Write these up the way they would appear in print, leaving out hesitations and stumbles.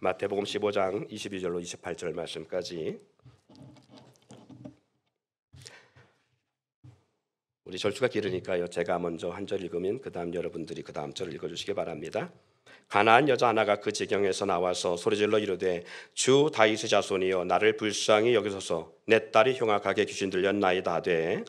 마태복음 15장 22절로 28절 말씀까지 우리 절수가 길으니까요. 제가 먼저 한 절 읽으면 그 다음 여러분들이 그 다음 절을 읽어주시기 바랍니다. 가나안 여자 하나가 그 지경에서 나와서 소리질러 이르되 주 다윗의 자손이여 나를 불쌍히 여기소서 내 딸이 흉악하게 귀신 들렸나이다 하되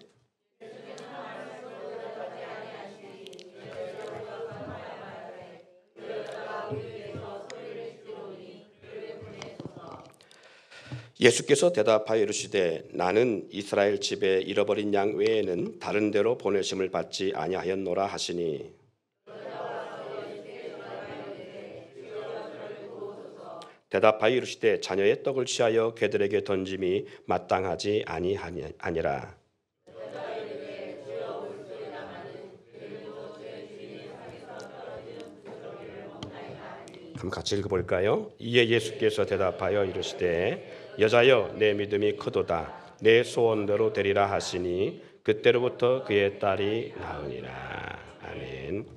예수께서 대답하여 이르시되 나는 이스라엘 집에 잃어버린 양 외에는 다른 데로 보내심을 받지 아니하였노라 하시니 대답하여 이르시되 자녀의 떡을 취하여 개들에게 던짐이 마땅하지 아니라 한번 같이 읽어볼까요? 이에 예수께서 대답하여 이르시되 여자여 내 믿음이 크도다 내 소원대로 되리라 하시니 그때로부터 그의 딸이 나으니라. 아멘.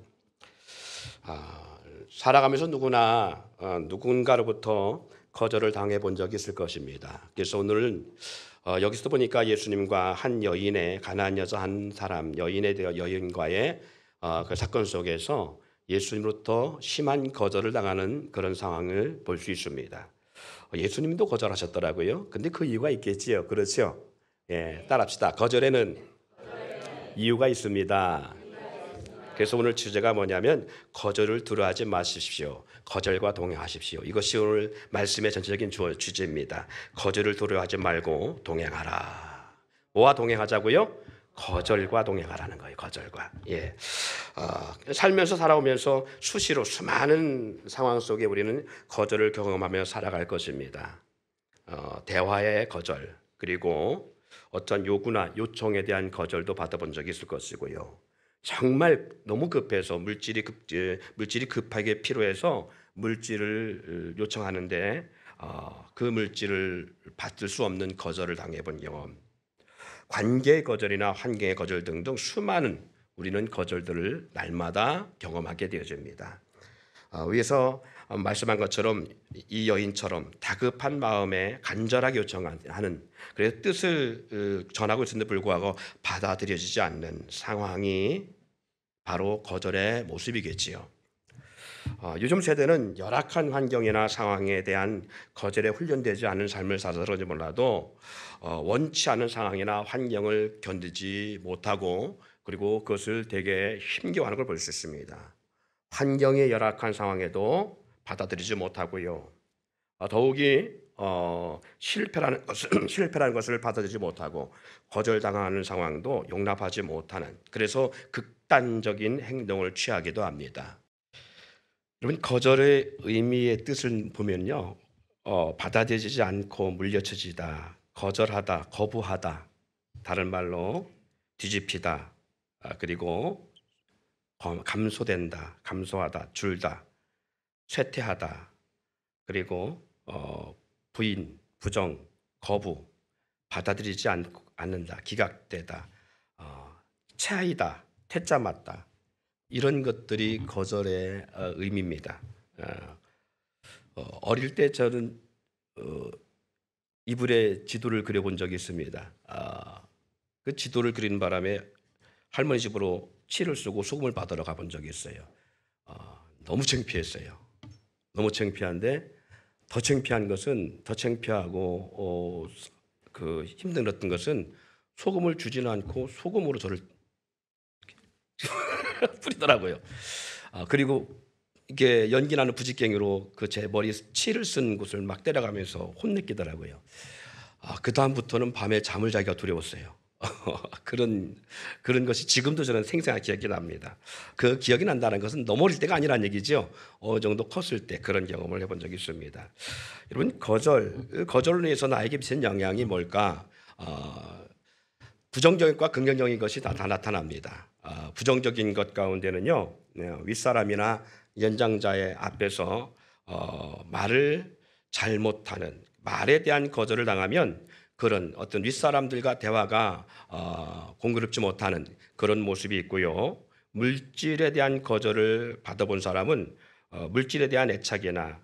살아가면서 누구나 누군가로부터 거절을 당해 본 적이 있을 것입니다. 그래서 오늘은 여기서 보니까 예수님과 한 여인의 가나안 여자 한 사람 여인과의 그 사건 속에서 예수님으로부터 심한 거절을 당하는 그런 상황을 볼 수 있습니다. 예수님도 거절하셨더라고요. 근데 그 이유가 있겠지요. 그렇죠? 예, 따라합시다. 거절에는 이유가 있습니다. 그래서 오늘 주제가 뭐냐면 거절을 두려워하지 마십시오. 거절과 동행하십시오. 이것이 오늘 말씀의 전체적인 주제입니다. 거절을 두려워하지 말고 동행하라. 뭐와 동행하자고요? 거절과 동행하라는 거예요. 거절과. 예. 살면서 살아오면서 수시로 수많은 상황 속에 우리는 거절을 경험하며 살아갈 것입니다. 대화의 거절, 그리고 어떤 요구나 요청에 대한 거절도 받아본 적이 있을 것이고요. 정말 너무 급해서 물질이 급하게 필요해서 물질을 요청하는데 그 물질을 받을 수 없는 거절을 당해본 경험, 관계의 거절이나 환경의 거절 등등 수많은 우리는 거절들을 날마다 경험하게 되어집니다. 위에서 말씀한 것처럼 이 여인처럼 다급한 마음에 간절하게 요청하는, 그래서 뜻을 전하고 있음에도 불구하고 받아들여지지 않는 상황이 바로 거절의 모습이겠지요. 요즘 세대는 열악한 환경이나 상황에 대한 거절에 훈련되지 않은 삶을 살아서 그런지 몰라도 원치 않은 상황이나 환경을 견디지 못하고 그리고 그것을 되게 힘겨워하는 걸 볼 수 있습니다. 환경의 열악한 상황에도 받아들이지 못하고요. 더욱이 실패라는 것을 받아들이지 못하고 거절당하는 상황도 용납하지 못하는, 그래서 극단적인 행동을 취하기도 합니다. 여러분, 거절의 의미의 뜻을 보면요, 받아들이지 않고 물려쳐지다, 거절하다, 거부하다, 다른 말로 뒤집히다, 그리고 감소된다, 감소하다, 줄다, 쇠퇴하다, 그리고 부인, 부정, 거부, 받아들이지 않는다, 기각되다, 체하이다, 퇴짜 맞다, 이런 것들이 거절의 의미입니다. 어릴 때 저는 이불에 지도를 그려본 적이 있습니다. 그 지도를 그리는 바람에 할머니 집으로 칠을 쓰고 소금을 받으러 가본 적이 있어요. 너무 창피했어요. 너무 창피한데 더 창피하고 그 힘들었던 것은 소금을 주지는 않고 소금으로 저를 뿌리더라고요. 그리고 이게 연기 나는 부직갱이로 그 제 머리에 칠을 쓴 곳을 막 때려가면서 혼내키더라고요. 그 다음부터는 밤에 잠을 자기가 두려웠어요. 그런 것이 지금도 저는 생생하게 기억이 납니다. 그 기억이 난다는 것은 너무 어릴 때가 아니라는 얘기죠. 어느 정도 컸을 때 그런 경험을 해본 적이 있습니다. 여러분, 거절로 인해서 나에게 미친 영향이 뭘까? 부정적인과 긍정적인 것이 다 나타납니다. 부정적인 것 가운데는요, 윗사람이나 연장자의 앞에서 말을 잘못하는, 말에 대한 거절을 당하면 그런 어떤 윗사람들과 대화가 공교롭지 못하는 그런 모습이 있고요. 물질에 대한 거절을 받아본 사람은 물질에 대한 애착이나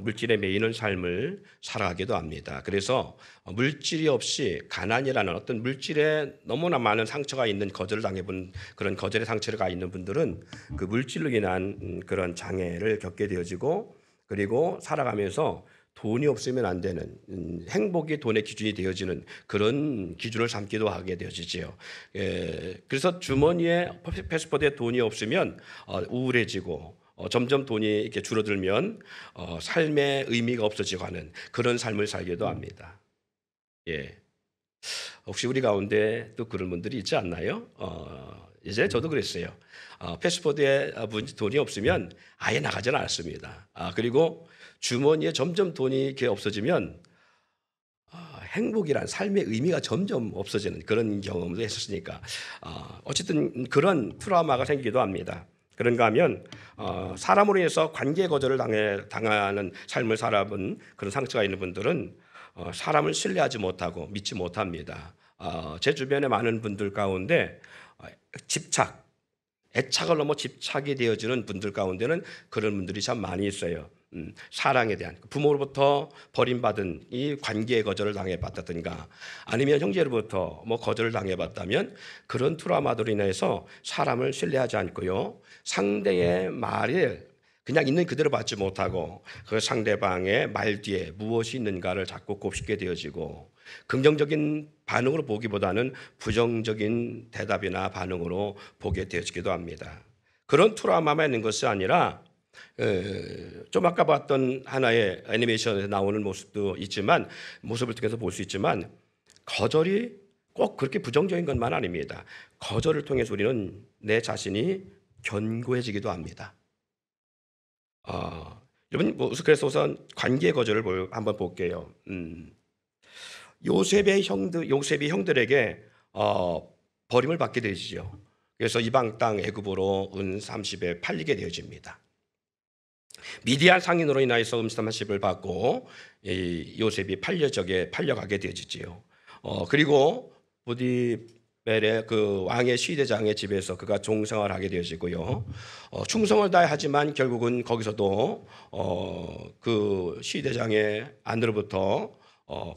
물질에 매이는 삶을 살아가기도 합니다. 그래서 물질이 없이 가난이라는 어떤 물질에 너무나 많은 상처가 있는 거절을 당해본 그런 거절의 상처가 있는 분들은 그 물질로 인한 그런 장애를 겪게 되어지고 그리고 살아가면서 돈이 없으면 안 되는 행복이 돈의 기준이 되어지는 그런 기준을 삼기도 하게 되어지지요. 그래서 주머니에 패스포드에 돈이 없으면 우울해지고 점점 돈이 이렇게 줄어들면 삶의 의미가 없어지고 하는 그런 삶을 살기도 합니다. 예. 혹시 우리 가운데 또 그런 분들이 있지 않나요? 이제 저도 그랬어요. 패스포드에 돈이 없으면 아예 나가지는 않습니다. 그리고 주머니에 점점 돈이 이렇게 없어지면 행복이란 삶의 의미가 점점 없어지는 그런 경험도 했었으니까 어쨌든 그런 트라우마가 생기기도 합니다. 그런가 하면 사람으로 인해서 관계 거절을 당하는 삶을 살아본 그런 상처가 있는 분들은 사람을 신뢰하지 못하고 믿지 못합니다. 제 주변에 많은 분들 가운데 애착을 넘어 집착이 되어지는 분들 가운데는 그런 분들이 참 많이 있어요. 사랑에 대한 부모로부터 버림받은 이 관계의 거절을 당해봤다든가 아니면 형제로부터 거절을 당해봤다면 그런 트라우마들로 인해서 사람을 신뢰하지 않고요 상대의 말을 그냥 있는 그대로 받지 못하고 그 상대방의 말 뒤에 무엇이 있는가를 자꾸 곱씹게 되어지고 긍정적인 반응으로 보기보다는 부정적인 대답이나 반응으로 보게 되어지기도 합니다. 그런 트라우마만 있는 것이 아니라 좀 아까 봤던 하나의 애니메이션에서 나오는 모습도 있지만 모습을 통해서 볼 수 있지만 거절이 꼭 그렇게 부정적인 것만 아닙니다. 거절을 통해서 우리는 내 자신이 견고해지기도 합니다. 여러분 그래서 우선 관계 거절을 한번 볼게요. 요셉이 형들에게 버림을 받게 되지요. 그래서 이방 땅 애굽으로 은 30에 팔리게 되어집니다. 미디안 상인으로 인하여서 은 30을 받고 요셉이 팔려가게 되어지지요. 그리고 보디벨의 그 왕의 시대장의 집에서 그가 종생활을 하게 되어지고요. 충성을 다하지만 결국은 거기서도 그 시대장의 아내로부터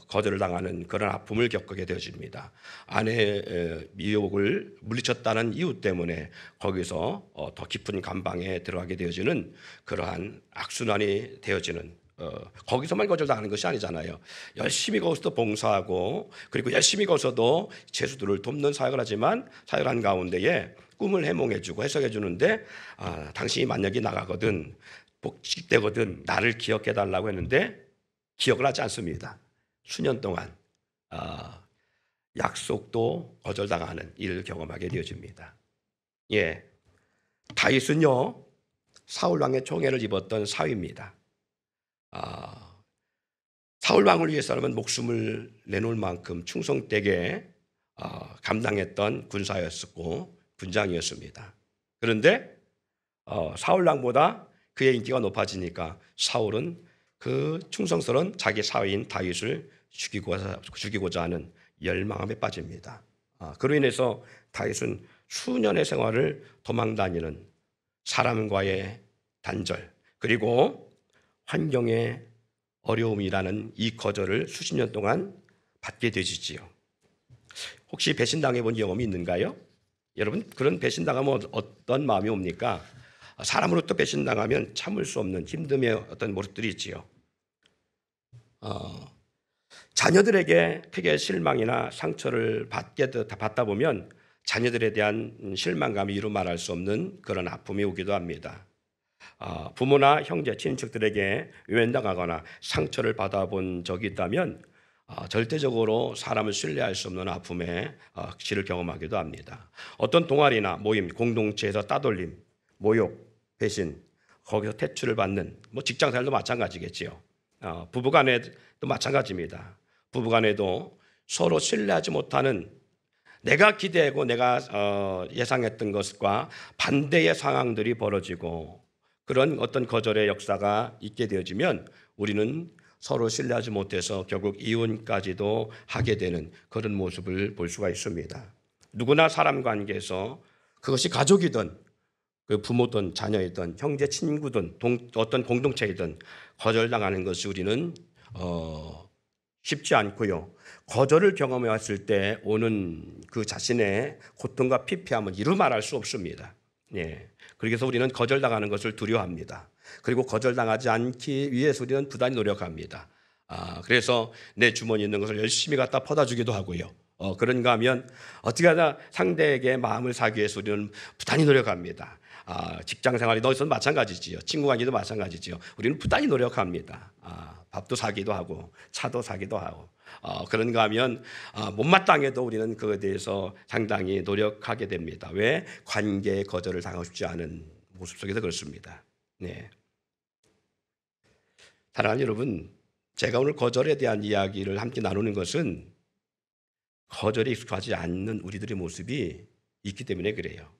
거절을 당하는 그런 아픔을 겪게 되어집니다. 아내의 미혹을 물리쳤다는 이유 때문에 거기서 더 깊은 감방에 들어가게 되어지는 그러한 악순환이 되어지는 거기서만 거절당하는 것이 아니잖아요. 열심히 거기서도 봉사하고 그리고 열심히 거기서도 죄수들을 돕는 사역을 하지만 사역한 가운데에 꿈을 해몽해주고 해석해주는데 당신이 만약에 나가거든 복직되거든 나를 기억해달라고 했는데 기억을 하지 않습니다. 수년 동안 약속도 거절당하는 일을 경험하게 되어집니다. 예, 다윗은요 사울 왕의 총애를 입었던 사위입니다. 사울 왕을 위해서라면 목숨을 내놓을 만큼 충성되게 감당했던 군사였었고 군장이었습니다. 그런데 사울 왕보다 그의 인기가 높아지니까 사울은 그 충성스러운 자기 사위인 다윗을 죽이고자 하는 열망함에 빠집니다. 그로 인해서 다윗은 수년의 생활을 도망다니는 사람과의 단절 그리고 환경의 어려움이라는 이 거절을 수십 년 동안 받게 되시지요. 혹시 배신당해 본 경험이 있는가요? 여러분 그런 배신당하면 어떤 마음이 옵니까? 사람으로부터 배신당하면 참을 수 없는 힘듦의 어떤 모습들이 있지요. 자녀들에게 크게 실망이나 상처를 받다 보면 자녀들에 대한 실망감이 이루 말할 수 없는 그런 아픔이 오기도 합니다. 부모나 형제, 친척들에게 외면당하거나 상처를 받아본 적이 있다면 절대적으로 사람을 신뢰할 수 없는 아픔의 실을 경험하기도 합니다. 어떤 동아리나 모임, 공동체에서 따돌림, 모욕, 배신, 거기서 퇴출을 받는 직장생활도 마찬가지겠지요. 부부간에도 마찬가지입니다. 부부간에도 서로 신뢰하지 못하는 내가 기대하고 내가 예상했던 것과 반대의 상황들이 벌어지고 그런 어떤 거절의 역사가 있게 되어지면 우리는 서로 신뢰하지 못해서 결국 이혼까지도 하게 되는 그런 모습을 볼 수가 있습니다. 누구나 사람 관계에서 그것이 가족이든 그 부모든 자녀이든 형제 친구든 어떤 공동체이든 거절당하는 것이 우리는 쉽지 않고요. 거절을 경험해 왔을 때 오는 그 자신의 고통과 피폐함은 이루 말할 수 없습니다. 예. 그래서 우리는 거절당하는 것을 두려워합니다. 그리고 거절당하지 않기 위해서 우리는 부단히 노력합니다. 그래서 내 주머니에 있는 것을 열심히 갖다 퍼다 주기도 하고요. 그런가 하면 어떻게 하다 상대에게 마음을 사기 위해서 우리는 부단히 노력합니다. 직장 생활이 너희도 마찬가지지요. 친구 관계도 마찬가지지요. 우리는 부단히 노력합니다. 밥도 사기도 하고 차도 사기도 하고 그런가 하면 못마땅해도 우리는 그것에 대해서 상당히 노력하게 됩니다. 왜? 관계의 거절을 당하고 싶지 않은 모습 속에서 그렇습니다. 네. 사랑하는 여러분, 제가 오늘 거절에 대한 이야기를 함께 나누는 것은 거절에 익숙하지 않는 우리들의 모습이 있기 때문에 그래요.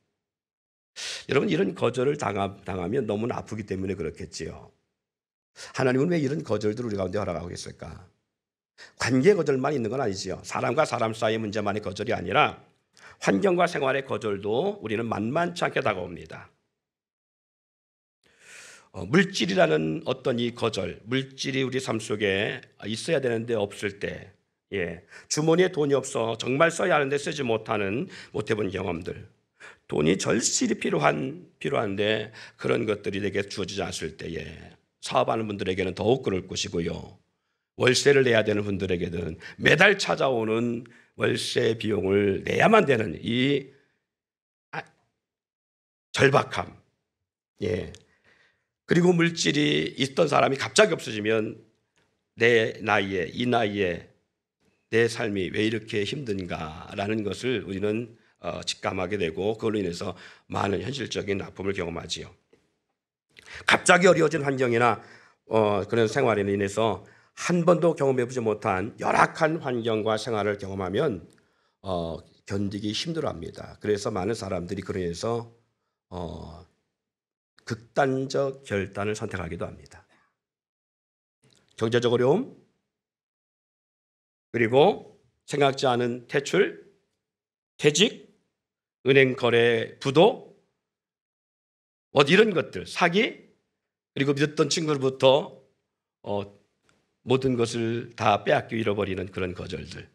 여러분, 이런 거절을 당하면 너무나 아프기 때문에 그렇겠지요. 하나님은 왜 이런 거절들을 우리 가운데 허락하고 있을까? 관계 거절만 있는 건 아니지요. 사람과 사람 사이의 문제만의 거절이 아니라 환경과 생활의 거절도 우리는 만만치 않게 다가옵니다. 물질이라는 어떤 이 거절, 물질이 우리 삶 속에 있어야 되는데 없을 때, 주머니에 돈이 없어 정말 써야 하는데 쓰지 못해본 경험들, 돈이 절실히 필요한데 그런 것들이 내게 주어지지 않을 때에 사업하는 분들에게는 더욱 그럴 것이고요. 월세를 내야 되는 분들에게는 매달 찾아오는 월세 비용을 내야만 되는 이 절박함. 그리고 물질이 있던 사람이 갑자기 없어지면 이 나이에 내 삶이 왜 이렇게 힘든가라는 것을 우리는 직감하게 되고 그걸로 인해서 많은 현실적인 아픔을 경험하지요. 갑자기 어려워진 환경이나 그런 생활에 인해서 한 번도 경험해보지 못한 열악한 환경과 생활을 경험하면 견디기 힘들어합니다. 그래서 많은 사람들이 그러면서 극단적 결단을 선택하기도 합니다. 경제적 어려움, 그리고 생각지 않은 퇴출, 퇴직, 은행 거래 부도, 이런 것들, 사기, 그리고 믿었던 친구로부터 모든 것을 다 빼앗겨 잃어버리는 그런 거절들.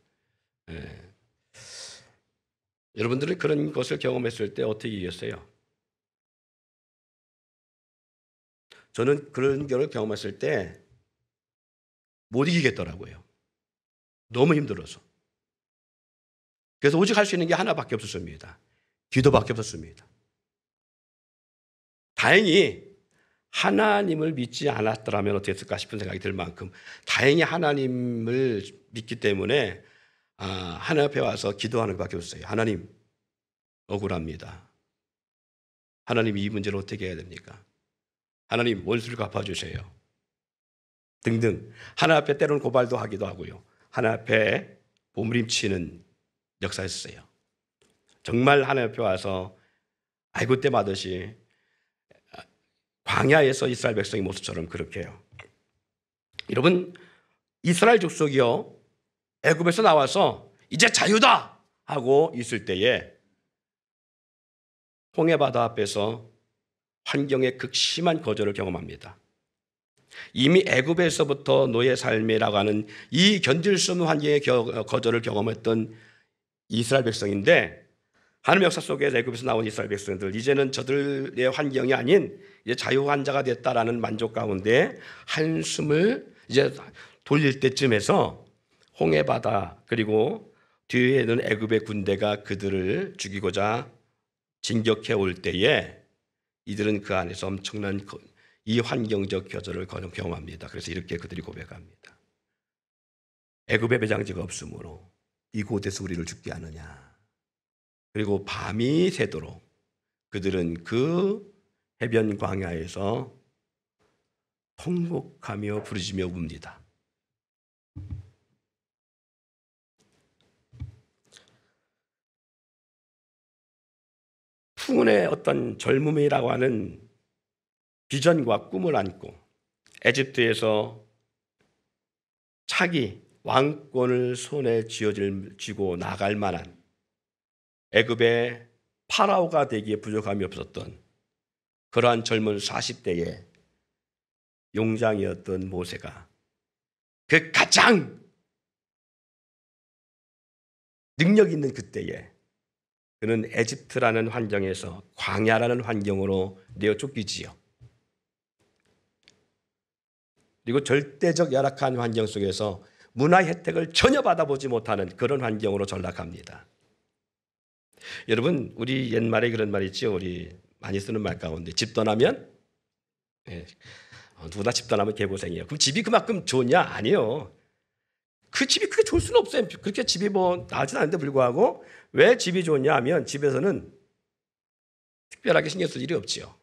여러분들은 그런 것을 경험했을 때 어떻게 이겼어요? 저는 그런 걸 경험했을 때 못 이기겠더라고요. 너무 힘들어서. 그래서 오직 할 수 있는 게 하나밖에 없었습니다. 기도밖에 없었습니다. 다행히 하나님을 믿지 않았더라면 어땠을까 싶은 생각이 들 만큼 다행히 하나님을 믿기 때문에 하나님 앞에 와서 기도하는 것밖에 없어요. 하나님, 억울합니다. 하나님, 이 문제를 어떻게 해야 됩니까? 하나님, 원수를 갚아주세요. 등등. 하나님 앞에 때로는 고발도 하기도 하고요. 하나님 앞에 몸부림치는 역사였어요. 정말 하나님 앞에 와서 아이고 때 마듯이 광야에서 이스라엘 백성의 모습처럼 그렇게 해요. 여러분, 이스라엘 족속이요, 애굽에서 나와서 이제 자유다 하고 있을 때에 홍해바다 앞에서 환경의 극심한 거절을 경험합니다. 이미 애굽에서부터 노예 삶이라고 하는 이 견딜 수 없는 환경의 거절을 경험했던 이스라엘 백성인데, 하나님 역사 속에서 애굽에서 나온 이스라엘 백성들, 이제는 저들의 환경이 아닌 이제 자유환자가 됐다라는 만족 가운데 한숨을 이제 돌릴 때쯤에서 홍해바다, 그리고 뒤에는 애굽의 군대가 그들을 죽이고자 진격해 올 때에 이들은 그 안에서 엄청난 이 환경적 거절을 경험합니다. 그래서 이렇게 그들이 고백합니다. 애굽에 배장지가 없으므로 이곳에서 우리를 죽게 하느냐. 그리고 밤이 새도록 그들은 그 해변 광야에서 통곡하며 부르짖며 웁니다. 풍운의 어떤 젊음이라고 하는 비전과 꿈을 안고 에집트에서 차기 왕권을 손에 쥐고 나갈 만한 애굽의 파라오가 되기에 부족함이 없었던 그러한 젊은 40대의 용장이었던 모세가 그 가장 능력 있는 그때에 그는 에집트라는 환경에서 광야라는 환경으로 내어 쫓기지요. 그리고 절대적 열악한 환경 속에서 문화의 혜택을 전혀 받아보지 못하는 그런 환경으로 전락합니다. 여러분, 우리 옛말에 그런 말 있죠. 우리 많이 쓰는 말 가운데 집 떠나면 누구나 집 떠나면 개고생이에요. 그럼 집이 그만큼 좋냐? 아니요. 그 집이 그렇게 좋을 수는 없어요. 그렇게 집이 뭐 나지는 않는데 불구하고 왜 집이 좋냐 하면 집에서는 특별하게 신경 쓸 일이 없지요.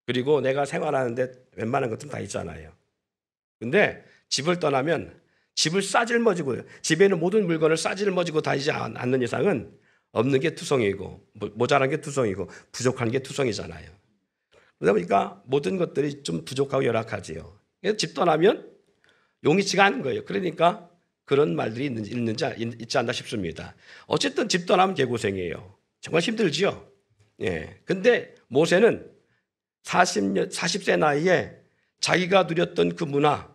그리고 내가 생활하는데 웬만한 것들은 다 있잖아요. 근데 집을 떠나면 집을 싸질머지고 집에 있는 모든 물건을 싸질머지고 다니지 않는 이상은 없는 게 투성이고 모자란 게 투성이고 부족한 게 투성이잖아요. 그러다 보니까 모든 것들이 좀 부족하고 열악하지요. 그래서 집 떠나면 용이치가 않은 거예요. 그러니까 그런 말들이 있지 않나 싶습니다. 어쨌든 집 떠나면 개고생이에요. 정말 힘들지요. 예. 근데 모세는 40세 나이에 자기가 누렸던 그 문화,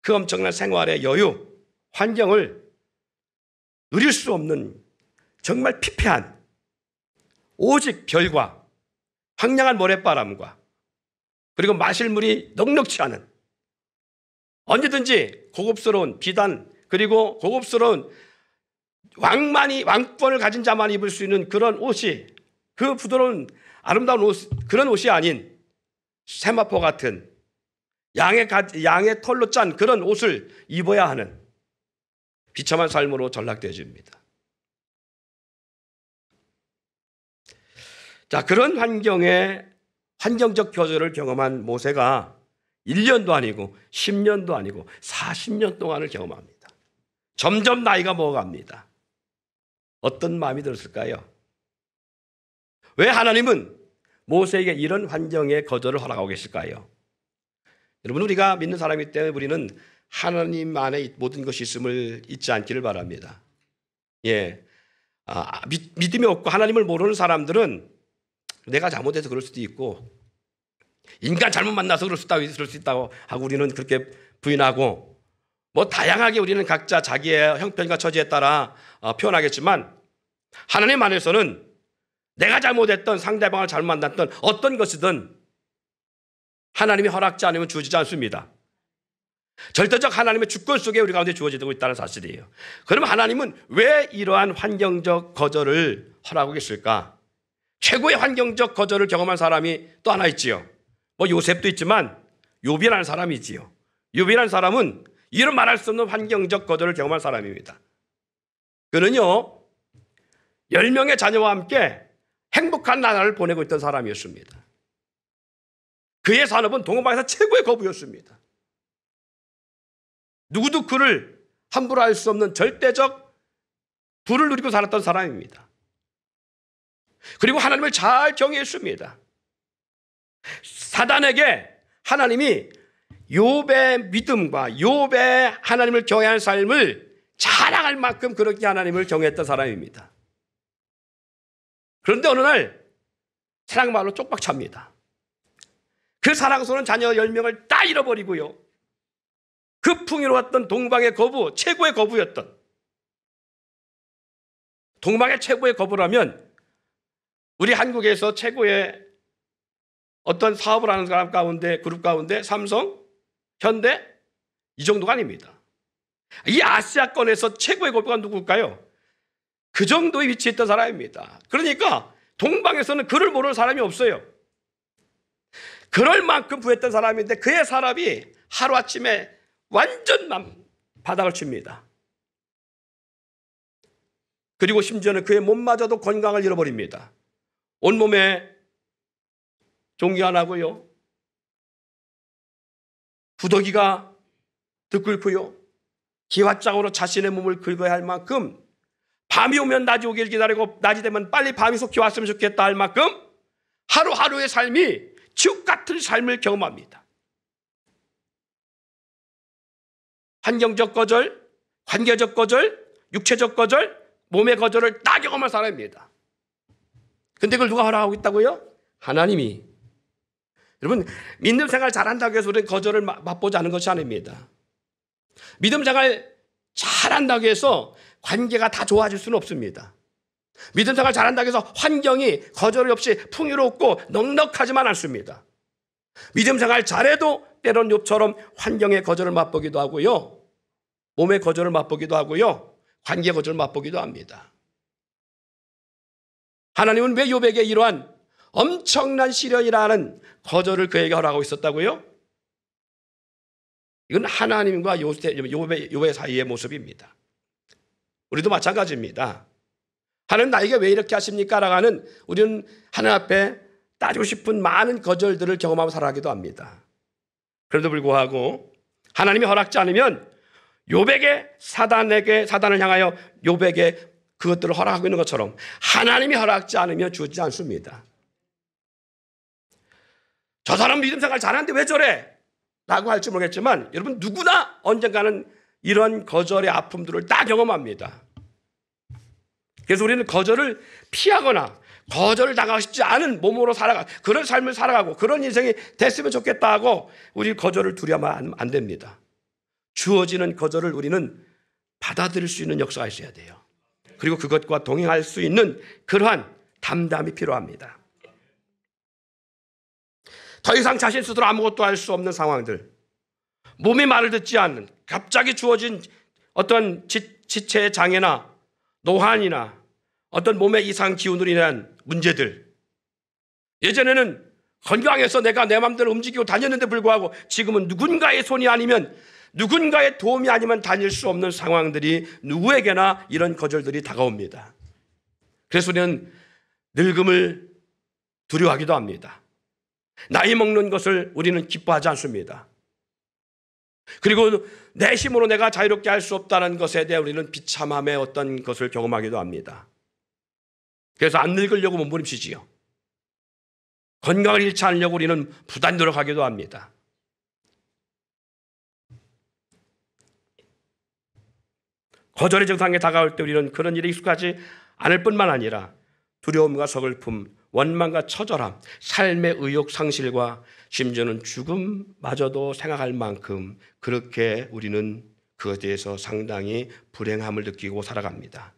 그 엄청난 생활의 여유, 환경을 누릴 수 없는 정말 피폐한 오직 별과 황량한 모래바람과 그리고 마실 물이 넉넉치 않은 언제든지 고급스러운 비단 그리고 고급스러운 왕권을 가진 자만 입을 수 있는 그런 옷이 그 부드러운 아름다운 옷 그런 옷이 아닌 세마포 같은 양의 털로 짠 그런 옷을 입어야 하는 비참한 삶으로 전락되어집니다. 자, 그런 환경적 거절을 경험한 모세가 1년도 아니고 10년도 아니고 40년 동안을 경험합니다. 점점 나이가 먹어갑니다. 어떤 마음이 들었을까요? 왜 하나님은 모세에게 이런 환경의 거절을 허락하고 계실까요? 여러분, 우리가 믿는 사람이기 때문에 우리는 하나님 안에 모든 것이 있음을 잊지 않기를 바랍니다. 예, 믿음이 없고 하나님을 모르는 사람들은 내가 잘못해서 그럴 수도 있고 인간 잘못 만나서 그럴 수 있다고 하고 우리는 그렇게 부인하고 뭐 다양하게 우리는 각자 자기의 형편과 처지에 따라 표현하겠지만 하나님 안에서는 내가 잘못했던 상대방을 잘못 만났던 어떤 것이든 하나님이 허락지 않으면 주어지지 않습니다. 절대적 하나님의 주권 속에 우리 가운데 주어지고 있다는 사실이에요. 그러면 하나님은 왜 이러한 환경적 거절을 허락하고 계실까? 최고의 환경적 거절을 경험한 사람이 또 하나 있지요. 뭐 요셉도 있지만 욥이라는 사람이지요. 욥이라는 사람은 이런 말할 수 없는 환경적 거절을 경험한 사람입니다. 그는요 10명의 자녀와 함께 행복한 나날을 보내고 있던 사람이었습니다. 그의 산업은 동방에서 최고의 거부였습니다. 누구도 그를 함부로 할 수 없는 절대적 부를 누리고 살았던 사람입니다. 그리고 하나님을 잘 경외했습니다. 사단에게 하나님이 욥의 믿음과 욥의 하나님을 경외하는 삶을 자랑할 만큼 그렇게 하나님을 경외했던 사람입니다. 그런데 어느 날 사랑말로 쪽박 찹니다. 그 사랑스러운 자녀 10명을 다 잃어버리고요. 그 풍요로웠던 동방의 거부, 최고의 거부였던 동방의 최고의 거부라면 우리 한국에서 최고의 어떤 사업을 하는 사람 가운데 그룹 가운데 삼성, 현대 이 정도가 아닙니다. 이 아시아권에서 최고의 거부가 누굴까요? 그 정도에 위치해 있던 사람입니다. 그러니까 동방에서는 그를 모르는 사람이 없어요. 그럴 만큼 부했던 사람인데 그의 사람이 하루아침에 완전 바닥을 칩니다. 그리고 심지어는 그의 몸마저도 건강을 잃어버립니다. 온몸에 종기 안 하고요. 부더기가 들끓고요. 기왓장으로 자신의 몸을 긁어야 할 만큼 밤이 오면 낮이 오길 기다리고 낮이 되면 빨리 밤이 속히 왔으면 좋겠다 할 만큼 하루하루의 삶이 지옥 같은 삶을 경험합니다. 환경적 거절, 관계적 거절, 육체적 거절, 몸의 거절을 다 경험한 사람입니다. 근데 그걸 누가 허락하고 있다고요? 하나님이. 여러분, 믿음 생활 잘한다고 해서 우리는 거절을 맛보지 않은 것이 아닙니다. 믿음 생활 잘한다고 해서 관계가 다 좋아질 수는 없습니다. 믿음 생활 잘한다고 해서 환경이 거절 없이 풍요롭고 넉넉하지만 않습니다. 믿음 생활 잘해도 때론 욥처럼 환경의 거절을 맛보기도 하고요, 몸의 거절을 맛보기도 하고요, 관계 거절을 맛보기도 합니다. 하나님은 왜 욥에게 이러한 엄청난 시련이라는 거절을 그에게 허락하고 있었다고요? 이건 하나님과 욥의 사이의 모습입니다. 우리도 마찬가지입니다. 하나님 나에게 왜 이렇게 하십니까? 라고 하는, 우리는 하나님 앞에 따지고 싶은 많은 거절들을 경험하며 살아가기도 합니다. 그럼에도 불구하고 하나님이 허락지 않으면 사단을 향하여 욥에게 그것들을 허락하고 있는 것처럼 하나님이 허락지 않으면 주지 않습니다. 저 사람 믿음 생활 잘하는데 왜 저래? 라고 할지 모르겠지만 여러분, 누구나 언젠가는 이런 거절의 아픔들을 다 경험합니다. 그래서 우리는 거절을 피하거나 거절을 당하고 싶지 않은 몸으로 그런 삶을 살아가고 그런 인생이 됐으면 좋겠다 하고 우리 거절을 두려워하면 안 됩니다. 주어지는 거절을 우리는 받아들일 수 있는 역사가 있어야 돼요. 그리고 그것과 동행할 수 있는 그러한 담담이 필요합니다. 더 이상 자신 스스로 아무것도 할 수 없는 상황들, 몸이 말을 듣지 않는 갑자기 주어진 어떤 지체의 장애나 노환이나 어떤 몸의 이상 기운으로 인한 문제들, 예전에는 건강해서 내가 내 마음대로 움직이고 다녔는데 불구하고 지금은 누군가의 손이 아니면, 누군가의 도움이 아니면 다닐 수 없는 상황들이 누구에게나 이런 거절들이 다가옵니다. 그래서 우리는 늙음을 두려워하기도 합니다. 나이 먹는 것을 우리는 기뻐하지 않습니다. 그리고 내 힘으로 내가 자유롭게 할 수 없다는 것에 대해 우리는 비참함의 어떤 것을 경험하기도 합니다. 그래서 안 늙으려고 몸부림치지요. 건강을 잃지 않으려고 우리는 부단히 노력하기도 합니다. 거절의 증상에 다가올 때 우리는 그런 일에 익숙하지 않을 뿐만 아니라 두려움과 서글픔, 원망과 처절함, 삶의 의욕 상실과 심지어는 죽음마저도 생각할 만큼 그렇게 우리는 그것에 대해서 상당히 불행함을 느끼고 살아갑니다.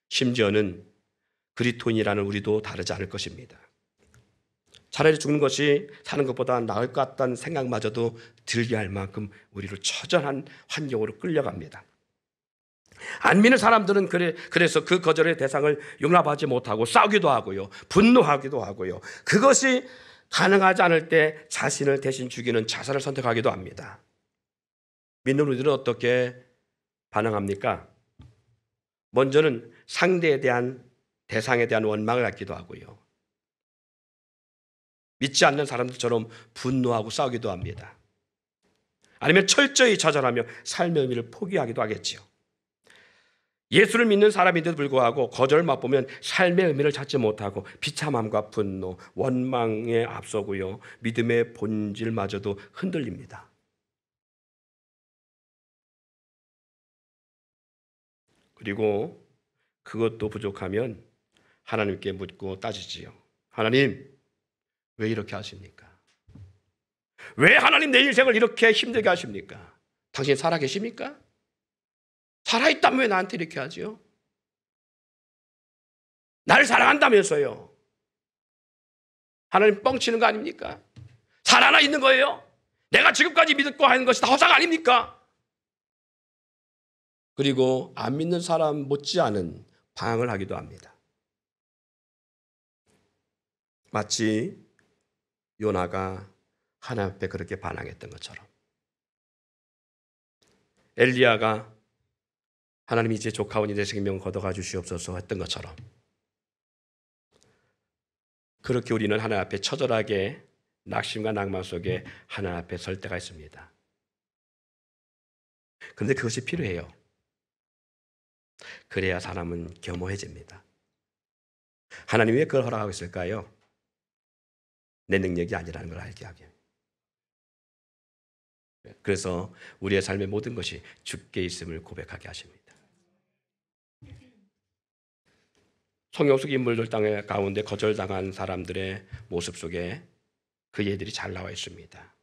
심지어는 그리스도인이라는 우리도 다르지 않을 것입니다. 차라리 죽는 것이 사는 것보다 나을 것 같다는 생각마저도 들게 할 만큼 우리를 처절한 환경으로 끌려갑니다. 안 믿는 사람들은 그래서 그 거절의 대상을 용납하지 못하고 싸우기도 하고요, 분노하기도 하고요, 그것이 가능하지 않을 때 자신을 대신 죽이는 자살을 선택하기도 합니다. 믿는 우리들은 어떻게 반응합니까? 먼저는 상대에 대한, 대상에 대한 원망을 갖기도 하고요, 믿지 않는 사람들처럼 분노하고 싸우기도 합니다. 아니면 철저히 좌절하며 삶의 의미를 포기하기도 하겠지요. 예수를 믿는 사람인데도 불구하고 거절을 맛보면 삶의 의미를 찾지 못하고 비참함과 분노, 원망에 앞서고요, 믿음의 본질마저도 흔들립니다. 그리고 그것도 부족하면 하나님께 묻고 따지지요. 하나님, 왜 이렇게 하십니까? 왜 하나님 내 인생을 이렇게 힘들게 하십니까? 당신 살아계십니까? 살아있다면 왜 나한테 이렇게 하지요? 나를 사랑한다면서요. 하나님 뻥치는 거 아닙니까? 살아나 있는 거예요. 내가 지금까지 믿고 하는 것이 다 허상 아닙니까? 그리고 안 믿는 사람 못지않은 방황을 하기도 합니다. 마치 요나가 하나님 앞에 그렇게 반항했던 것처럼, 엘리야가 하나님 이제 조카오니 내 생명을 걷어가 주시옵소서 했던 것처럼, 그렇게 우리는 하나님 앞에 처절하게 낙심과 낭만 속에 하나님 앞에 설 때가 있습니다. 그런데 그것이 필요해요. 그래야 사람은 겸허해집니다. 하나님이 왜 그걸 허락하고 있을까요? 내 능력이 아니라는 걸 알게 하게. 그래서 우리의 삶의 모든 것이 주께 있음을 고백하게 하십니다. 성경 속 인물들 땅의 가운데 거절당한 사람들의 모습 속에 그 예들이 잘 나와 있습니다.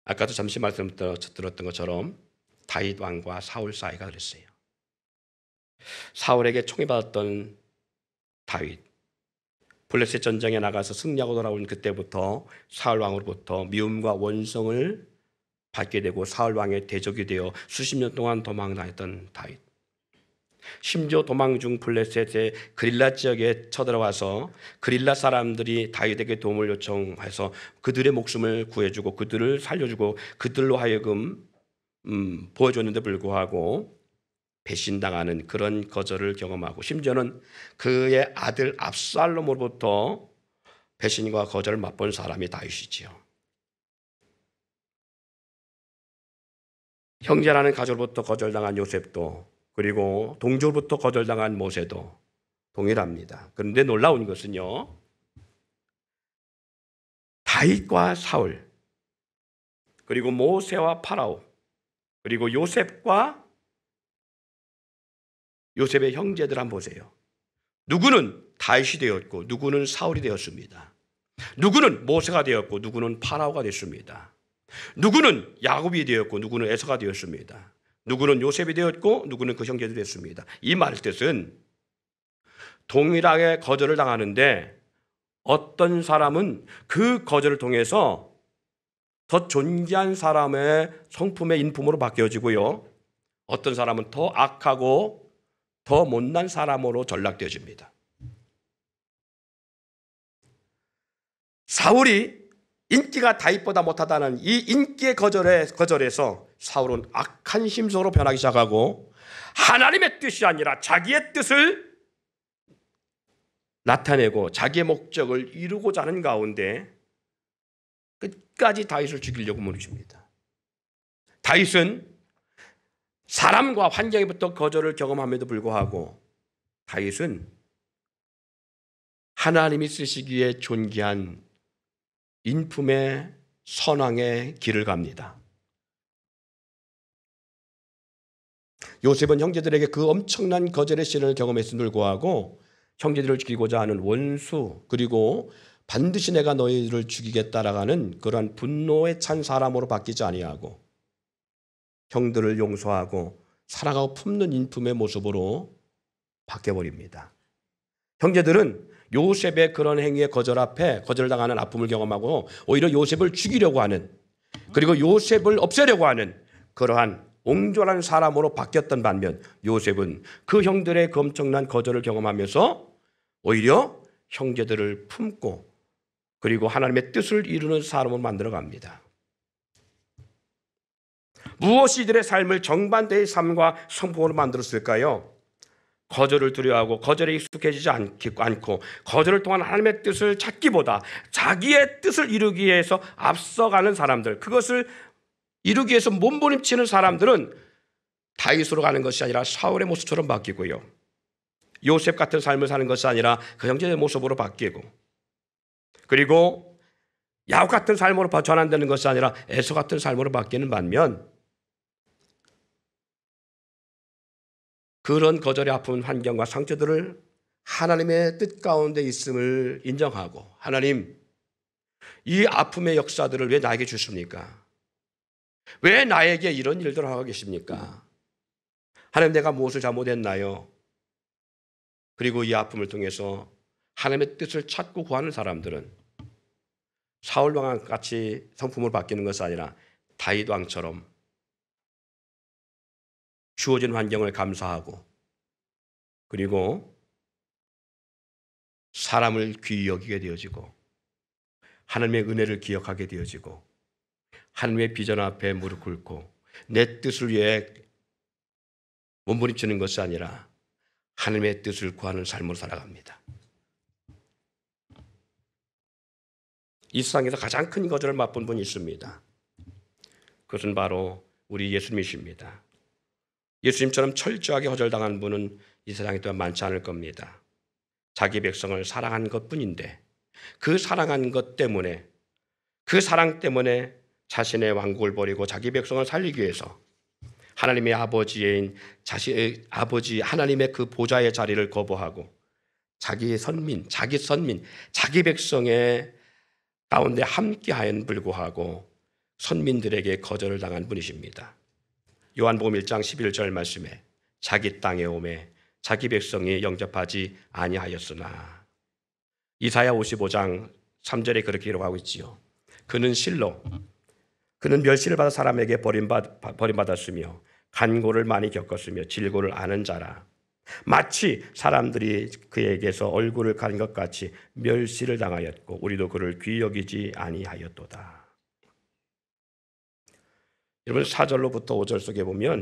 아까도 잠시 말씀드렸던 것처럼 다윗 왕과 사울 사이가 그랬어요. 사울에게 총애받았던 다윗, 블레셋 전쟁에 나가서 승리하고 돌아온 그때부터 사울 왕으로부터 미움과 원성을 받게 되고 사울 왕의 대적이 되어 수십 년 동안 도망다녔던 다윗. 심지어 도망 중 블레셋의 그릴라 지역에 쳐들어와서 그릴라 사람들이 다윗에게 도움을 요청해서 그들의 목숨을 구해주고 그들을 살려주고 그들로 하여금 보여줬는데 불구하고 배신당하는 그런 거절을 경험하고 심지어는 그의 아들 압살롬으로부터 배신과 거절을 맛본 사람이 다윗이지요. 형제라는 가족으로부터 거절당한 요셉도 그리고 동족으로부터 거절당한 모세도 동일합니다. 그런데 놀라운 것은요, 다윗과 사울 그리고 모세와 파라오 그리고 요셉의 형제들 한번 보세요. 누구는 다윗이 되었고 누구는 사울이 되었습니다. 누구는 모세가 되었고 누구는 파라오가 됐습니다. 누구는 야곱이 되었고 누구는 에서가 되었습니다. 누구는 요셉이 되었고 누구는 그 형제들이 됐습니다. 이 말의 뜻은 동일하게 거절을 당하는데 어떤 사람은 그 거절을 통해서 더 존귀한 사람의 성품의 인품으로 바뀌어지고요. 어떤 사람은 더 악하고 더 못난 사람으로 전락되어집니다. 사울이 인기가 다윗보다 못하다는 이 인기의 거절에서 사울은 악한 심성으로 변하기 시작하고 하나님의 뜻이 아니라 자기의 뜻을 나타내고 자기의 목적을 이루고자 하는 가운데 끝까지 다윗을 죽이려고 무너집니다. 다윗은 사람과 환경에부터 거절을 경험함에도 불구하고 다윗은 하나님이 쓰시기에 존귀한 인품의 선왕의 길을 갑니다. 요셉은 형제들에게 그 엄청난 거절의 시련을 경험했음에도 불구하고 형제들을 죽이고자 하는 원수 그리고 반드시 내가 너희를 죽이겠다라는 그러한 분노에 찬 사람으로 바뀌지 아니하고 형들을 용서하고 사랑하고 품는 인품의 모습으로 바뀌어버립니다. 형제들은 요셉의 그런 행위의 거절 앞에 거절당하는 아픔을 경험하고 오히려 요셉을 죽이려고 하는 그리고 요셉을 없애려고 하는 그러한 옹졸한 사람으로 바뀌었던 반면 요셉은 그 형들의 그 엄청난 거절을 경험하면서 오히려 형제들을 품고 그리고 하나님의 뜻을 이루는 사람으로 만들어갑니다. 무엇이 이들의 삶을 정반대의 삶과 성품으로 만들었을까요? 거절을 두려워하고 거절에 익숙해지지 않고 거절을 통한 하나님의 뜻을 찾기보다 자기의 뜻을 이루기 위해서 앞서가는 사람들, 그것을 이루기 위해서 몸부림치는 사람들은 다윗으로 가는 것이 아니라 사울의 모습처럼 바뀌고요. 요셉 같은 삶을 사는 것이 아니라 그 형제의 모습으로 바뀌고 그리고 야곱 같은 삶으로 전환되는 것이 아니라 에서 같은 삶으로 바뀌는 반면 그런 거절의 아픈 환경과 상처들을 하나님의 뜻 가운데 있음을 인정하고 하나님, 이 아픔의 역사들을 왜 나에게 주십니까? 왜 나에게 이런 일들을 하고 계십니까? 하나님, 내가 무엇을 잘못했나요? 그리고 이 아픔을 통해서 하나님의 뜻을 찾고 구하는 사람들은 사울 왕같이 성품으로 바뀌는 것이 아니라 다윗 왕처럼 주어진 환경을 감사하고 그리고 사람을 귀히 여기게 되어지고 하나님의 은혜를 기억하게 되어지고 하나님의 비전 앞에 무릎 꿇고 내 뜻을 위해 몸부림치는 것이 아니라 하나님의 뜻을 구하는 삶으로 살아갑니다. 이 세상에서 가장 큰 거절을 맛본 분이 있습니다. 그것은 바로 우리 예수님이십니다. 예수님처럼 철저하게 거절당한 분은 이 세상에 또한 많지 않을 겁니다. 자기 백성을 사랑한 것뿐인데 그 사랑한 것 때문에 그 사랑 때문에 자신의 왕국을 버리고 자기 백성을 살리기 위해서 하나님의 아버지인 자신의 아버지 하나님의 그 보좌의 자리를 거부하고 자기 백성의 가운데 함께하여 불구하고 선민들에게 거절을 당한 분이십니다. 요한복음 1장 11절 말씀에 자기 땅에 오매 자기 백성이 영접하지 아니하였으나, 이사야 55장 3절에 그렇게 기록하고 있지요. 그는 실로 그는 멸시를 받아 사람에게 버림받았으며 간고를 많이 겪었으며 질고를 아는 자라. 마치 사람들이 그에게서 얼굴을 가린 것 같이 멸시를 당하였고 우리도 그를 귀히 여기지 아니하였도다. 여러분, 4절로부터 5절 속에 보면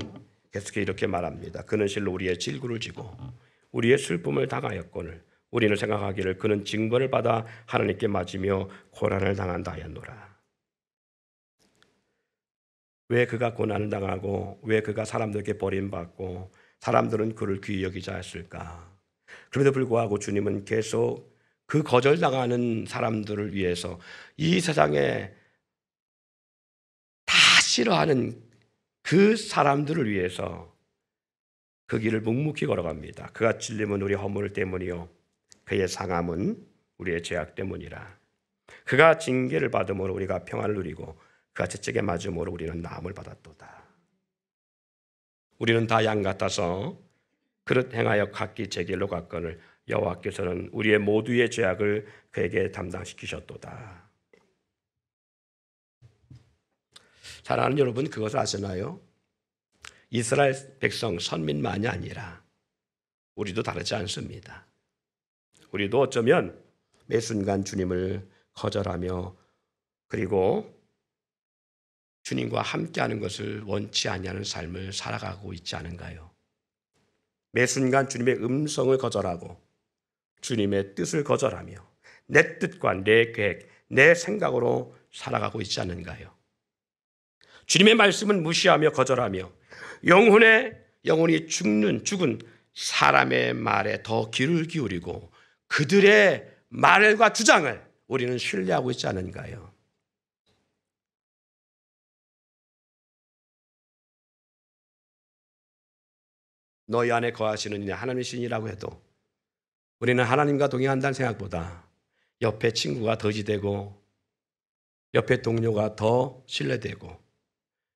계속해서 이렇게 말합니다. 그는 실로 우리의 질구를 지고 우리의 슬픔을 당하였거늘 우리는 생각하기를 그는 징벌을 받아 하나님께 맞으며 고난을 당한다 하였노라. 왜 그가 고난을 당하고 왜 그가 사람들에게 버림받고 사람들은 그를 귀히 여기지 않았을까? 그럼에도 불구하고 주님은 계속 그 거절당하는 사람들을 위해서, 이 세상에 다 싫어하는 그 사람들을 위해서 그 길을 묵묵히 걸어갑니다. 그가 찔림은 우리 허물 때문이요 그의 상함은 우리의 죄악 때문이라. 그가 징계를 받음으로 우리가 평안을 누리고 그가 채찍에 맞음으로 우리는 나음을 받았도다. 우리는 다 양 같아서 그릇 행하여 각기 제 길로 갔거늘 여호와께서는 우리의 모두의 죄악을 그에게 담당시키셨도다. 사랑하는 여러분, 그것을 아시나요? 이스라엘 백성 선민만이 아니라 우리도 다르지 않습니다. 우리도 어쩌면 매 순간 주님을 거절하며 그리고 주님과 함께하는 것을 원치 아니하는 삶을 살아가고 있지 않은가요? 매 순간 주님의 음성을 거절하고 주님의 뜻을 거절하며 내 뜻과 내 계획, 내 생각으로 살아가고 있지 않은가요? 주님의 말씀은 무시하며 거절하며 영혼이 죽은 사람의 말에 더 귀를 기울이고 그들의 말과 주장을 우리는 신뢰하고 있지 않은가요? 너희 안에 거하시는 이는 하나님의 신이라고 해도 우리는 하나님과 동행한다는 생각보다 옆에 친구가 더 의지되고 옆에 동료가 더 신뢰되고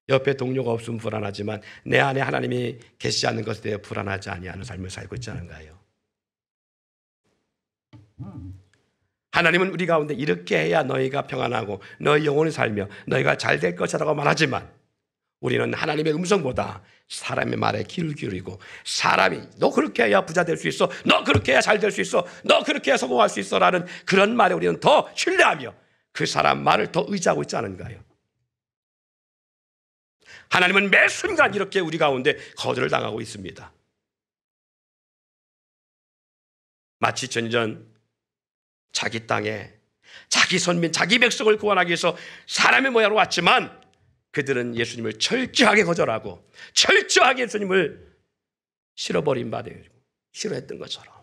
옆에 동료가 없으면 불안하지만 내 안에 하나님이 계시지 않는 것에 대해 불안하지 아니하는 삶을 살고 있지 않은가요? 하나님은 우리 가운데 이렇게 해야 너희가 평안하고 너희 영혼이 살며 너희가 잘 될 것이라고 말하지만 우리는 하나님의 음성보다 사람의 말에 귀를 기울이고 사람이 너 그렇게 해야 부자 될 수 있어, 너 그렇게 해야 잘 될 수 있어, 너 그렇게 해야 성공할 수 있어 라는 그런 말에 우리는 더 신뢰하며 그 사람 말을 더 의지하고 있지 않은가요? 하나님은 매 순간 이렇게 우리 가운데 거절을 당하고 있습니다. 마치 전전 자기 땅에 자기 선민, 자기 백성을 구원하기 위해서 사람의 모양으로 왔지만 그들은 예수님을 철저하게 거절하고 철저하게 예수님을 싫어버린 바 되고 싫어했던 것처럼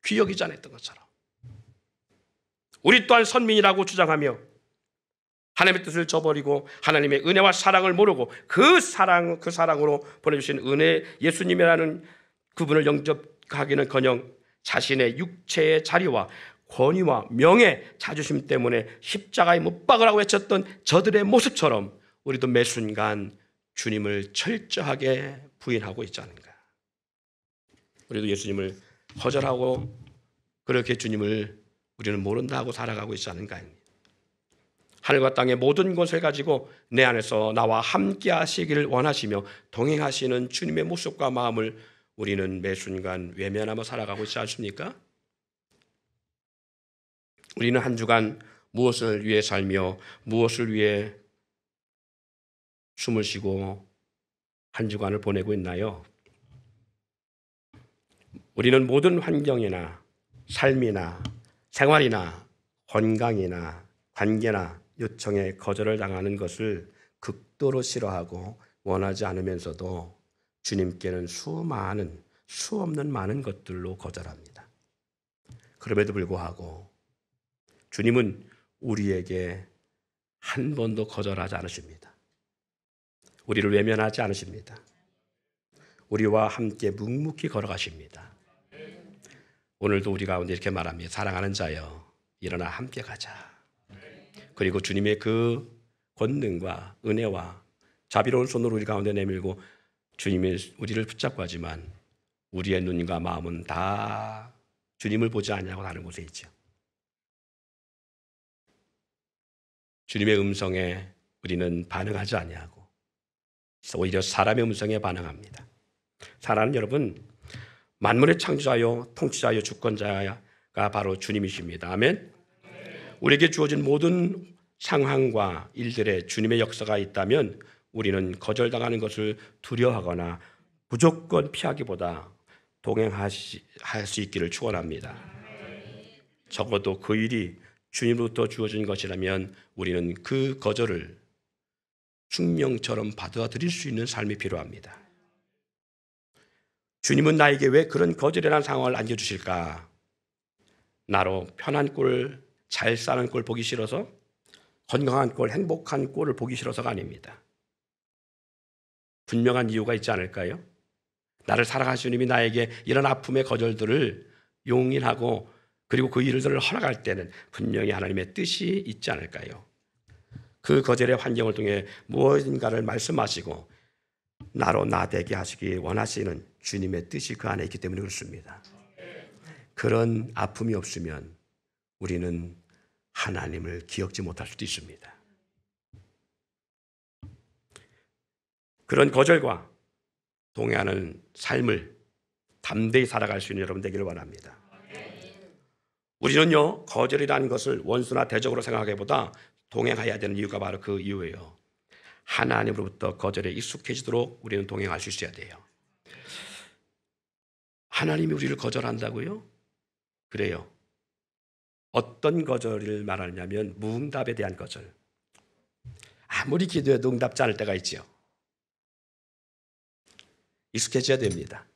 귀 여기지 않았던 것처럼 우리 또한 선민이라고 주장하며 하나님의 뜻을 저버리고 하나님의 은혜와 사랑을 모르고 그 사랑으로 보내주신 은혜 예수님이라는 그분을 영접하기는커녕 자신의 육체의 자리와 권위와 명예, 자존심 때문에 십자가에 못 박으라고 외쳤던 저들의 모습처럼 우리도 매 순간 주님을 철저하게 부인하고 있지 않은가. 우리도 예수님을 거절하고 그렇게 주님을 우리는 모른다 하고 살아가고 있지 않은가. 하늘과 땅의 모든 것을 가지고 내 안에서 나와 함께 하시기를 원하시며 동행하시는 주님의 모습과 마음을 우리는 매 순간 외면하며 살아가고 있지 않습니까? 우리는 한 주간 무엇을 위해 살며 무엇을 위해 숨을 쉬고 한 주간을 보내고 있나요? 우리는 모든 환경이나 삶이나 생활이나 건강이나 관계나 요청에 거절을 당하는 것을 극도로 싫어하고 원하지 않으면서도 주님께는 수 없는 많은 것들로 거절합니다. 그럼에도 불구하고 주님은 우리에게 한 번도 거절하지 않으십니다. 우리를 외면하지 않으십니다. 우리와 함께 묵묵히 걸어가십니다. 오늘도 우리 가운데 이렇게 말합니다. 사랑하는 자여 일어나 함께 가자. 그리고 주님의 그 권능과 은혜와 자비로운 손으로 우리 가운데 내밀고 주님이 우리를 붙잡고 하지만 우리의 눈과 마음은 다 주님을 보지 않냐고 다른 곳에 있죠. 주님의 음성에 우리는 반응하지 아니하고 오히려 사람의 음성에 반응합니다. 사랑하는 여러분, 만물의 창조자요 통치자요 주권자가 바로 주님이십니다. 아멘. 우리에게 주어진 모든 상황과 일들에 주님의 역사가 있다면 우리는 거절당하는 것을 두려워하거나 무조건 피하기보다 동행할 수 있기를 축원합니다. 적어도 그 일이 주님으로부터 주어진 것이라면 우리는 그 거절을 숙명처럼 받아들일 수 있는 삶이 필요합니다. 주님은 나에게 왜 그런 거절이라는 상황을 안겨주실까? 나로 편한 꼴, 잘 사는 꼴 보기 싫어서, 건강한 꼴, 행복한 꼴을 보기 싫어서가 아닙니다. 분명한 이유가 있지 않을까요? 나를 사랑하시는 주님이 나에게 이런 아픔의 거절들을 용인하고 그리고 그 일들을 허락할 때는 분명히 하나님의 뜻이 있지 않을까요? 그 거절의 환경을 통해 무엇인가를 말씀하시고 나로 나되게 하시기 원하시는 주님의 뜻이 그 안에 있기 때문에 그렇습니다. 그런 아픔이 없으면 우리는 하나님을 기억지 못할 수도 있습니다. 그런 거절과 동행하는 삶을 담대히 살아갈 수 있는 여러분 되기를 원합니다. 우리는요, 거절이라는 것을 원수나 대적으로 생각하기보다 동행해야 되는 이유가 바로 그 이유예요. 하나님으로부터 거절에 익숙해지도록 우리는 동행할 수 있어야 돼요. 하나님이 우리를 거절한다고요? 그래요. 어떤 거절을 말하냐면 무응답에 대한 거절. 아무리 기도해도 응답지 않을 때가 있죠. 익숙해져야 됩니다.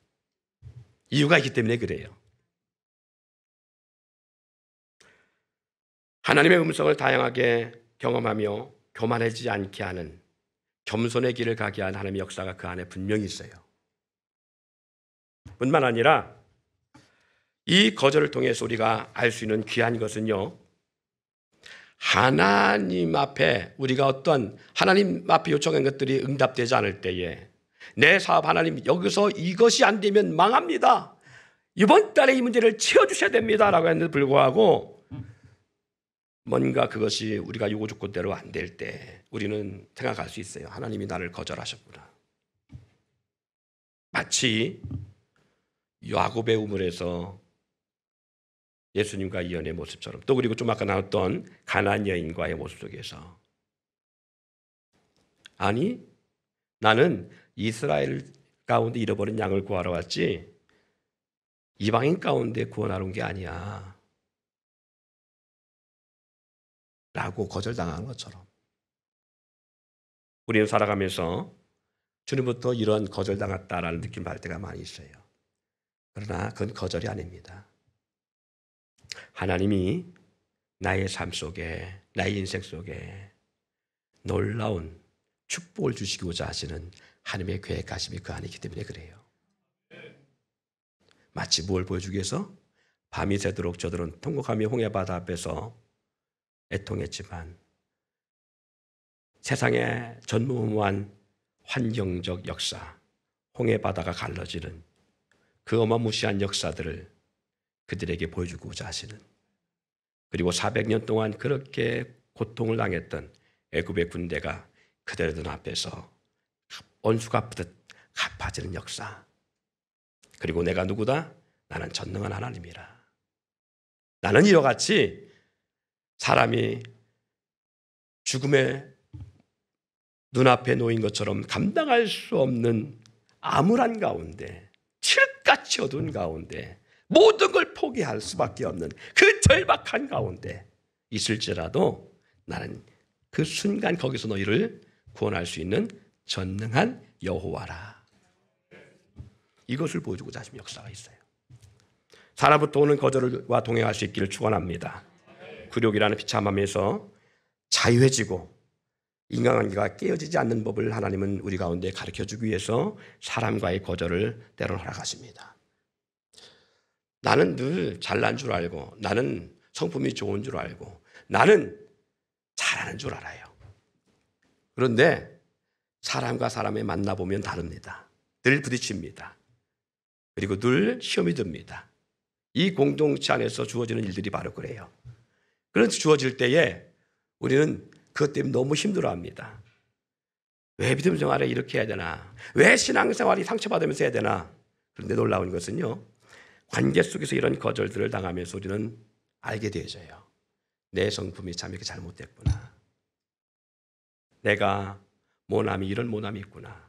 이유가 있기 때문에 그래요. 하나님의 음성을 다양하게 경험하며 교만해지지 않게 하는 겸손의 길을 가게 하는 하나님의 역사가 그 안에 분명히 있어요. 뿐만 아니라 이 거절을 통해서 우리가 알 수 있는 귀한 것은요, 하나님 앞에 우리가 어떤 하나님 앞에 요청한 것들이 응답되지 않을 때에 내 사업 하나님 여기서 이것이 안 되면 망합니다. 이번 달에 이 문제를 채워주셔야 됩니다. 라고 했는데 불구하고 뭔가 그것이 우리가 요구 조건대로 안 될 때 우리는 생각할 수 있어요. 하나님이 나를 거절하셨구나. 마치 야곱의 우물에서 예수님과 이연의 모습처럼 또 그리고 좀 아까 나왔던 가나안 여인과의 모습 속에서 아니 나는 이스라엘 가운데 잃어버린 양을 구하러 왔지 이방인 가운데 구원하러 온 게 아니야 라고 거절당한 것처럼 우리는 살아가면서 주님부터 이런 거절당했다라는 느낌을 받을 때가 많이 있어요. 그러나 그건 거절이 아닙니다. 하나님이 나의 삶 속에 나의 인생 속에 놀라운 축복을 주시고자 하시는 하나님의 계획하심이 그 안에 있기 때문에 그래요. 마치 뭘 보여주기 위해서 밤이 새도록 저들은 통곡하며 홍해바다 앞에서 애통했지만 세상의 전무후무한 환경적 역사, 홍해바다가 갈라지는 그 어마무시한 역사들을 그들에게 보여주고자 하시는 그리고 400년 동안 그렇게 고통을 당했던 애굽의 군대가 그들의 앞에서 원수가 갚듯 갚아지는 역사 그리고 내가 누구다? 나는 전능한 하나님이라. 나는 이와 같이 사람이 죽음의 눈앞에 놓인 것처럼 감당할 수 없는 암울한 가운데 칠흑같이 어두운 가운데 모든 걸 포기할 수밖에 없는 그 절박한 가운데 있을지라도 나는 그 순간 거기서 너희를 구원할 수 있는 전능한 여호와라. 이것을 보여주고자 하시는 역사가 있어요. 사람부터 오는 거절과 동행할 수 있기를 축원합니다. 굴욕이라는 비참함에서 자유해지고 인간관계가 깨어지지 않는 법을 하나님은 우리 가운데 가르쳐주기 위해서 사람과의 거절을 때로는 허락하십니다. 나는 늘 잘난 줄 알고 나는 성품이 좋은 줄 알고 나는 잘하는 줄 알아요. 그런데 사람과 사람의 만나보면 다릅니다. 늘 부딪힙니다. 그리고 늘 시험이 듭니다. 이 공동체 안에서 주어지는 일들이 바로 그래요. 그런 주어질 때에 우리는 그것 때문에 너무 힘들어합니다. 왜 믿음 생활에 이렇게 해야 되나? 왜 신앙생활이 상처받으면서 해야 되나? 그런데 놀라운 것은요, 관계 속에서 이런 거절들을 당하면서 우리는 알게 되어져요. 내 성품이 참 이렇게 잘못됐구나. 내가 모남이 이런 모남이 있구나.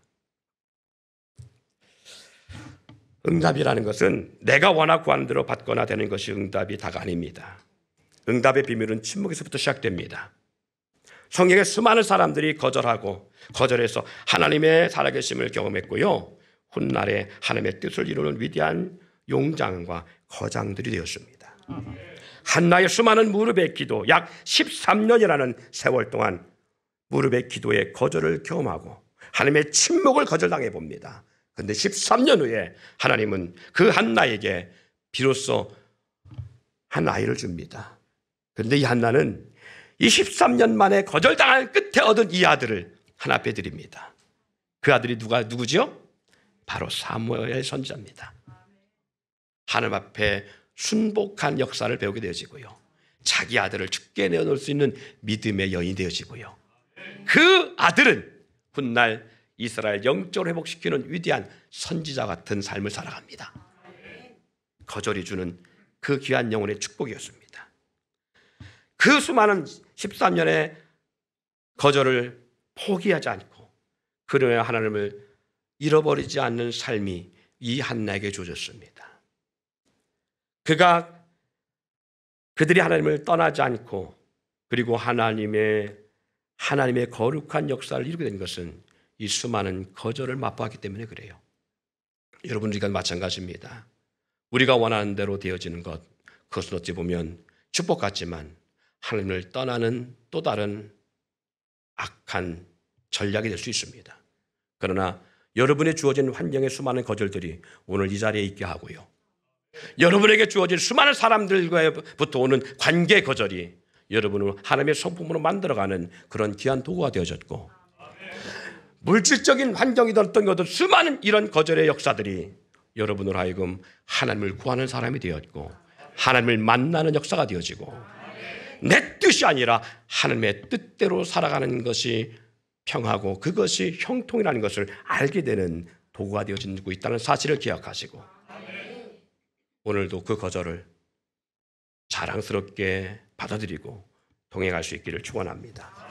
응답이라는 것은 내가 원하고 구하는 대로 받거나 되는 것이 응답이 다가 아닙니다. 응답의 비밀은 침묵에서부터 시작됩니다. 성경에 수많은 사람들이 거절해서 하나님의 살아계심을 경험했고요, 훗날에 하나님의 뜻을 이루는 위대한 용장과 거장들이 되었습니다. 한나의 수많은 무릎의 기도, 약 13년이라는 세월 동안 무릎의 기도의 거절을 경험하고 하나님의 침묵을 거절당해 봅니다. 그런데 13년 후에 하나님은 그 한나에게 비로소 한 아이를 줍니다. 그런데 이 한나는 이 13년 만에 거절당한 끝에 얻은 이 아들을 하나 앞에 드립니다. 그 아들이 누구죠? 바로 사무엘 선지자입니다. 하나님 앞에 순복한 역사를 배우게 되어지고요, 자기 아들을 죽게 내어놓을 수 있는 믿음의 여인이 되어지고요, 그 아들은 훗날 이스라엘 영적으로 회복시키는 위대한 선지자 같은 삶을 살아갑니다. 거절이 주는 그 귀한 영혼의 축복이었습니다. 그 수많은 13년의 거절을 포기하지 않고 그러나 하나님을 잃어버리지 않는 삶이 이 한나에게 주어졌습니다. 그들이 하나님을 떠나지 않고 그리고 하나님의 거룩한 역사를 이루게 된 것은 이 수많은 거절을 맛보았기 때문에 그래요. 여러분, 우리가 마찬가지입니다. 우리가 원하는 대로 되어지는 것, 그것은 어찌 보면 축복 같지만 하나님을 떠나는 또 다른 악한 전략이 될 수 있습니다. 그러나 여러분의 주어진 환경의 수많은 거절들이 오늘 이 자리에 있게 하고요, 여러분에게 주어진 수많은 사람들과부터 오는 관계 거절이 여러분을 하나님의 성품으로 만들어가는 그런 귀한 도구가 되어졌고, 물질적인 환경이든 어떤 것든 수많은 이런 거절의 역사들이 여러분으로 하여금 하나님을 구하는 사람이 되었고 하나님을 만나는 역사가 되어지고 내 뜻이 아니라 하나님의 뜻대로 살아가는 것이 평하고 그것이 형통이라는 것을 알게 되는 도구가 되어지고 있다는 사실을 기억하시고 오늘도 그 거절을 자랑스럽게 받아들이고 동행할 수 있기를 축원합니다.